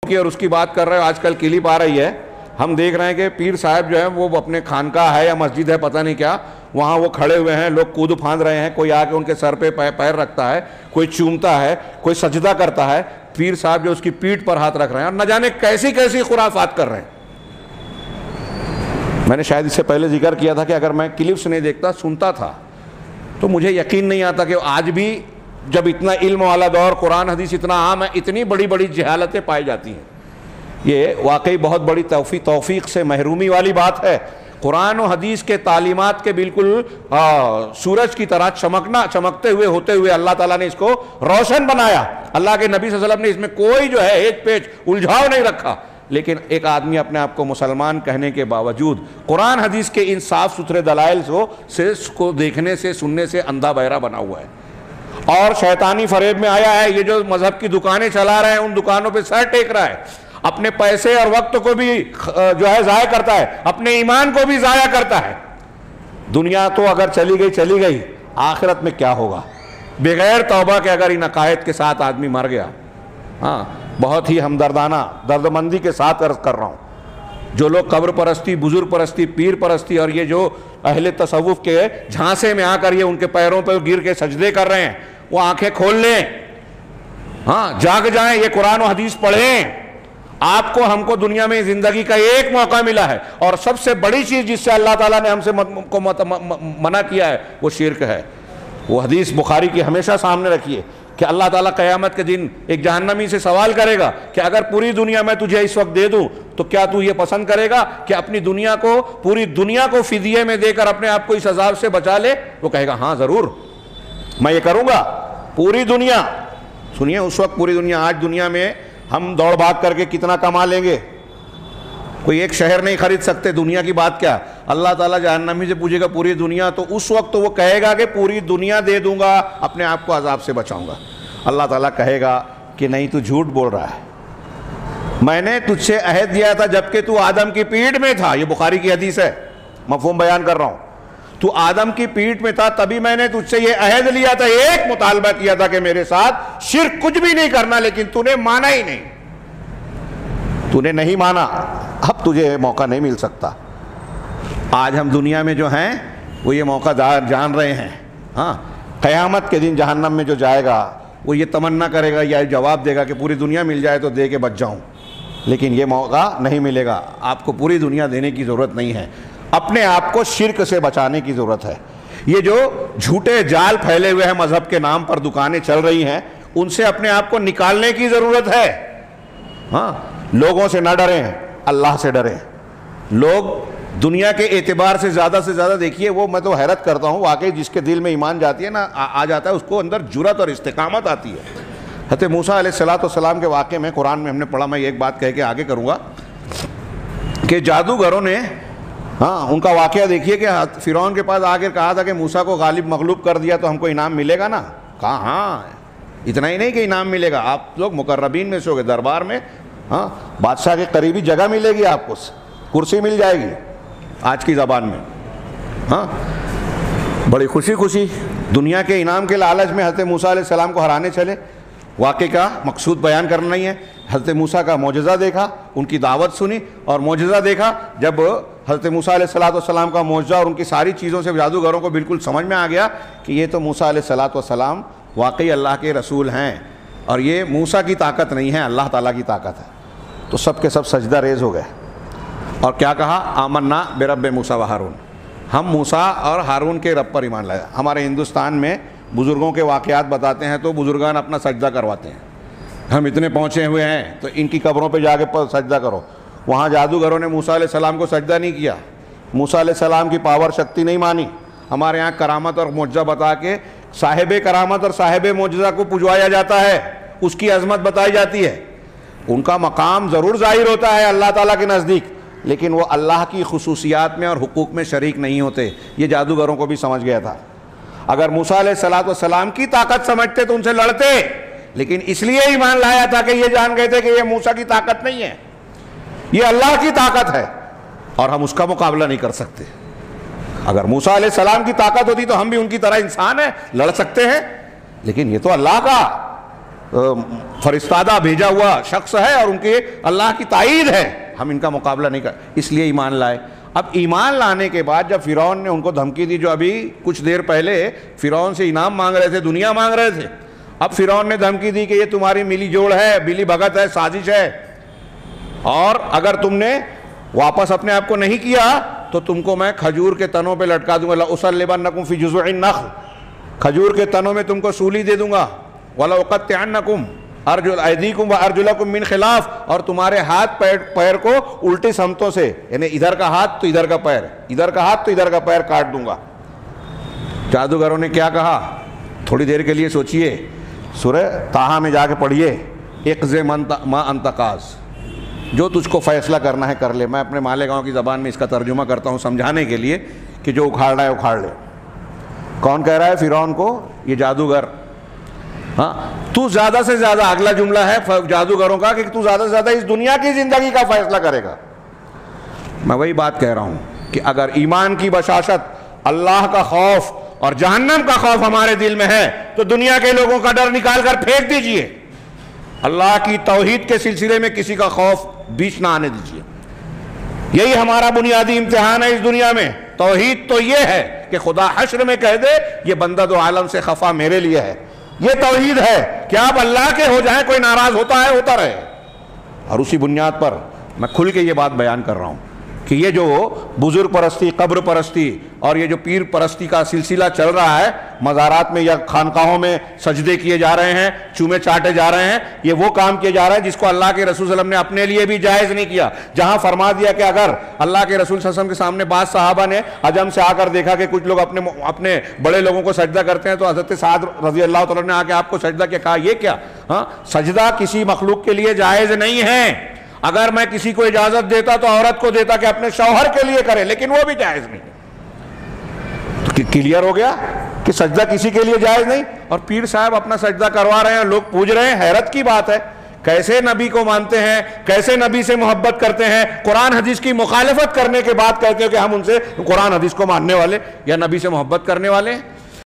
کی اور اس کی بات کر رہے ہو. آج کل کلپ آ رہی ہے, ہم دیکھ رہے ہیں کہ پیر صاحب جو ہیں وہ اپنے خانقاہ ہے یا مسجد ہے پتہ نہیں کیا, وہاں وہ کھڑے ہوئے ہیں, لوگ کود پھاند رہے ہیں, کوئی آ کے ان کے سر پہ پیر رکھتا ہے, کوئی چومتا ہے, کوئی سجدہ کرتا ہے, پیر صاحب جو اس کی پیٹھ پر ہاتھ رکھ رہے ہیں اور نہ جانے کیسی کیسی خرافات کر رہے ہیں. میں نے شاید اس سے پہلے ذکر کیا تھا کہ اگر میں کلپس نہیں دیکھتا, سنتا تھا, تو مجھے یقین نہیں آتا کہ آج بھی جب اتنا علم والا دور, قرآن حدیث اتنا عام ہے, اتنی بڑی بڑی جہالتیں پائی جاتی ہیں. یہ واقعی بہت بڑی توفیق سے محرومی والی بات ہے. قرآن و حدیث کے تعلیمات کے بالکل سورج کی طرح چمکتے ہوئے ہوتے ہوئے اللہ تعالیٰ نے اس کو روشن بنایا. اللہ کے نبی صلی اللہ علیہ وسلم نے اس میں کوئی جو ہے ایک پیچ الجھاؤ نہیں رکھا. لیکن ایک آدمی اپنے آپ کو مسلمان کہنے کے باوجود قرآن حدیث کے ان صاف ستھرے دلائل سے کو دیکھنے سے سننے سے اندھا بہرا بنا ہوا ہے اور شیطانی فریب میں آیا ہے. یہ جو مذہب کی دکانیں چلا رہے ہیں ان دکانوں پہ سر ٹیک رہا ہے, اپنے پیسے اور وقت کو بھی جو ہے ضائع کرتا ہے, اپنے ایمان کو بھی ضائع کرتا ہے. دنیا تو اگر چلی گئی, آخرت میں کیا ہوگا بغیر توبہ کے اگر ان عقائد کے ساتھ آدمی مر گیا. ہاں, بہت ہی ہمدردانہ دردمندی کے ساتھ عرض کر رہا ہوں, جو لوگ قبر پرستی, بزرگ پرستی, پیر پرستی اور یہ جو اہل تصوف کے جھانسے میں آ کر یہ ان کے پیروں پہ گر کے سجدے کر رہے ہیں, وہ آنکھیں کھول لیں, ہاں جاگ جائیں, یہ قرآن و حدیث پڑھیں. آپ کو ہم کو دنیا میں زندگی کا ایک موقع ملا ہے, اور سب سے بڑی چیز جس سے اللہ تعالیٰ نے ہم سے منع کیا ہے وہ شرک ہے. وہ حدیث بخاری کی ہمیشہ سامنے رکھیے کہ اللہ تعالیٰ قیامت کے دن ایک جہنمی سے سوال کرے گا کہ اگر پوری دنیا میں تجھے اس وقت دے دوں تو کیا تو یہ پسند کرے گا کہ اپنی دنیا کو, پوری دنیا کو فدیے میں دے کر اپنے آپ کو اس عذاب سے بچا لے؟ وہ کہے گا ہاں ضرور میں یہ کروں گا. پوری دنیا, سنیے اس وقت پوری دنیا, آج دنیا میں ہم دوڑ بھاگ کر کے کتنا کما لیں گے, کوئی ایک شہر نہیں خرید سکتے, دنیا کی بات کیا. اللہ تعالیٰ جہنمی سے پوچھے گا پوری دنیا, تو اس وقت وہ کہے گا کہ پوری دنیا دے دوں گا, اپنے آپ کو عذاب سے بچاؤں گا. اللہ تعالیٰ کہے گا کہ نہیں, تو جھوٹ بول رہا ہے, میں نے تجھ سے عہد دیا تھا جبکہ تو آدم کی پیٹھ میں تھا. یہ بخاری کی حدیث ہے, مفہوم بیان کر رہا ہوں. تو آدم کی پیٹھ میں تھا تبھی میں نے تجھ سے یہ عہد لیا تھا, ایک مطالبہ کیا تھا کہ میرے ساتھ شرک کچھ بھی نہیں کرنا, لیکن تو نے مانا ہی نہیں, تو نے نہیں مانا. اب تجھے موقع نہیں مل سکتا. آج ہم دنیا میں جو ہیں وہ یہ موقع جان رہے ہیں. ہاں, قیامت کے دن جہنم میں جو جائے گا وہ یہ تمنا کرے گا یا جواب دے گا کہ پوری دنیا مل جائے تو دے کے بچ جاؤں, لیکن یہ موقع نہیں ملے گا. آپ کو پوری دنیا دینے کی ضرورت نہیں ہے, اپنے آپ کو شرک سے بچانے کی ضرورت ہے. یہ جو جھوٹے جال پھیلے ہوئے ہیں مذہب کے نام پر, دکانیں چل رہی ہیں, ان سے اپنے آپ کو نکالنے کی ضرورت ہے. ہاں, لوگوں سے نہ ڈریں, اللہ سے ڈریں. لوگ دنیا کے اعتبار سے زیادہ دیکھیے, وہ میں تو حیرت کرتا ہوں واقعی, جس کے دل میں ایمان جاتی ہے نا, آ جاتا ہے, اس کو اندر جرأت اور استقامت آتی ہے. حضرت موسیٰ علیہ السلام کے واقعے میں قرآن میں ہم نے پڑھا, میں ایک بات کہہ کے آگے کروں گا کہ جادوگروں نے, ہاں ان کا واقعہ دیکھیے کہ فرعون کے پاس آ کے کہا تھا کہ موسیٰ کو غالب مغلوب کر دیا تو ہم کو انعام ملے گا نا. کہا ہاں, اتنا ہی نہیں کہ انعام ملے گا, آپ لوگ مقربین میں سے ہوگے, دربار میں, ہاں بادشاہ کے قریبی جگہ ملے گی, آپ کو کرسی مل جائے گی آج کی زبان میں. ہاں, بڑی خوشی دنیا کے انعام کے لالچ میں حضرت موسیٰ علیہ السلام کو ہرانے چلے. واقعے کا مقصود بیان کرنا نہیں ہے. حضرت موسیٰ کا معجزہ دیکھا, ان کی دعوت سنی اور معجزہ دیکھا. جب حضرت موسیٰ علیہ السلام کا معجزہ اور ان کی ساری چیزوں سے جادوگروں کو بالکل سمجھ میں آ گیا کہ یہ تو موسیٰ علیہ السلام واقعی اللہ کے رسول ہیں, اور یہ موسیٰ کی طاقت نہیں ہے, اللہ تعالیٰ کی طاقت ہے. تو سب کے سب سجدہ ریز ہو گئے اور کیا کہا, آمنا برب موسیٰ و ہارون, ہم موسیٰ اور ہارون کے رب پر ایمان لائے. ہمارے ہندوستان میں بزرگوں کے واقعات بتاتے ہیں تو بزرگان اپنا سجدہ کرواتے ہیں, ہم اتنے پہنچے ہوئے ہیں تو ان کی قبروں پہ جا کے سجدہ کرو. وہاں جادوگروں نے موسیٰ علیہ السلام کو سجدہ نہیں کیا, موسیٰ علیہ السلام کی پاور شکتی نہیں مانی. ہمارے یہاں کرامت اور معجزہ بتا کے صاحب کرامت اور صاحب معجزہ کو پجوایا جاتا ہے, اس کی عظمت بتائی جاتی ہے. ان کا مقام ضرور ظاہر ہوتا ہے اللہ تعالیٰ کے نزدیک, لیکن وہ اللہ کی خصوصیات میں اور حقوق میں شریک نہیں ہوتے. یہ جادوگروں کو بھی سمجھ گیا تھا. اگر موسیٰ علیہ السلام کی طاقت سمجھتے تو ان سے لڑتے, لیکن اس لیے ایمان لایا تھا کہ یہ جان گئے تھے کہ یہ موسیٰ کی طاقت نہیں ہے, یہ اللہ کی طاقت ہے اور ہم اس کا مقابلہ نہیں کر سکتے. اگر موسیٰ علیہ السلام کی طاقت ہوتی تو ہم بھی ان کی طرح انسان ہیں, لڑ سکتے ہیں, لیکن یہ تو اللہ کا فرستادہ بھیجا ہوا شخص ہے اور ان کے اللہ کی تائید ہے، ہم ان کا مقابلہ نہیں کر، اس لیے ایمان لائے۔ اب ایمان لانے کے بعد جب فرعون نے ان کو دھمکی دی، جو ابھی کچھ دیر پہلے فرعون سے انعام مانگ رہے تھے، دنیا مانگ رہے تھے، اب فرعون نے دھمکی دی کہ یہ تمہاری ملی جوڑ ہے، ملی بھگت ہے، سازش ہے، اور اگر تم نے واپس اپنے آپ کو نہیں کیا تو تم کو میں کھجور کے تنوں پہ لٹکا دوں گا، لَأُصَلِّبَنَّكُمْ فِي جُذُعِ النَّخْلِ، کھجور کے تنوں میں تم کو سولی دے دوں گا، وَلَأُقَطِّعَنَّكُمْ أَيْدِيكُمْ وَأَرْجُلَكُمْ مِنْ خِلَافٍ، اور تمہارے ہاتھ پیر کو الٹی سمتوں سے، یعنی ادھر کا ہاتھ تو ادھر کا پیر، ادھر کا ہاتھ تو ادھر کا پیر کاٹ دوں گا۔ جادوگروں نے کیا کہا؟ تھوڑی دیر کے لیے سوچئے، سورہ طٰہٰ میں جا کے پڑھیے، اقضِ مَا أَنْتَ قَاضٍ، جو تجھ کو فیصلہ کرنا ہے کر لے۔ میں اپنے مالیگاؤں کی زبان میں اس کا ترجمہ کرتا ہوں سمجھانے کے لیے کہ جو اکھاڑ رہا ہے اکھاڑ لے۔ کون کہہ رہا ہے فرعون کو؟ یہ جادوگر۔ ہاں، تو زیادہ سے زیادہ، اگلا جملہ ہے جادوگروں کا کہ تو زیادہ سے زیادہ اس دنیا کی زندگی کا فیصلہ کرے گا۔ میں وہی بات کہہ رہا ہوں کہ اگر ایمان کی بشاشت، اللہ کا خوف اور جہنم کا خوف ہمارے دل میں ہے تو دنیا کے لوگوں کا ڈر نکال کر پھینک دیجئے، اللہ کی توحید کے سلسلے میں کسی کا خوف بیچ نہ آنے دیجئے۔ یہی ہمارا بنیادی امتحان ہے اس دنیا میں۔ توحید تو یہ ہے کہ خدا حشر میں کہہ دے یہ بندہ دو عالم سے خفا میرے لیے ہے، یہ توحید ہے کہ آپ اللہ کے ہو جائیں، کوئی ناراض ہوتا ہے ہوتا رہے۔ اور اسی بنیاد پر میں کھل کے یہ بات بیان کر رہا ہوں کہ یہ جو بزرگ پرستی، قبر پرستی اور یہ جو پیر پرستی کا سلسلہ چل رہا ہے، مزارات میں یا خانقاہوں میں سجدے کیے جا رہے ہیں، چومے چاٹے جا رہے ہیں، یہ وہ کام کیے جا رہا ہے جس کو اللہ کے رسول صلی اللہ علیہ وسلم نے اپنے لیے بھی جائز نہیں کیا۔ جہاں فرما دیا کہ اگر اللہ کے رسول صلی اللہ علیہ وسلم کے سامنے بعض صحابہ نے عجم سے آ کر دیکھا کہ کچھ لوگ اپنے بڑے لوگوں کو سجدہ کرتے ہیں تو حضرت سعد رضی اللہ تعالیٰ نے آ کے آپ کو سجدہ کیا، کہا یہ کیا؟ ہاں، سجدہ کسی مخلوق کے لیے جائز نہیں ہے۔ اگر میں کسی کو اجازت دیتا تو عورت کو دیتا کہ اپنے شوہر کے لیے کرے، لیکن وہ بھی جائز نہیں۔ تو کلیئر ہو گیا کہ سجدہ کسی کے لیے جائز نہیں، اور پیر صاحب اپنا سجدہ کروا رہے ہیں، لوگ پوچھ رہے ہیں۔ حیرت کی بات ہے، کیسے نبی کو مانتے ہیں، کیسے نبی سے محبت کرتے ہیں، قرآن حدیث کی مخالفت کرنے کے بعد کہتے ہیں کہ ہم ان سے قرآن حدیث کو ماننے والے یا نبی سے محبت کرنے والے ہیں۔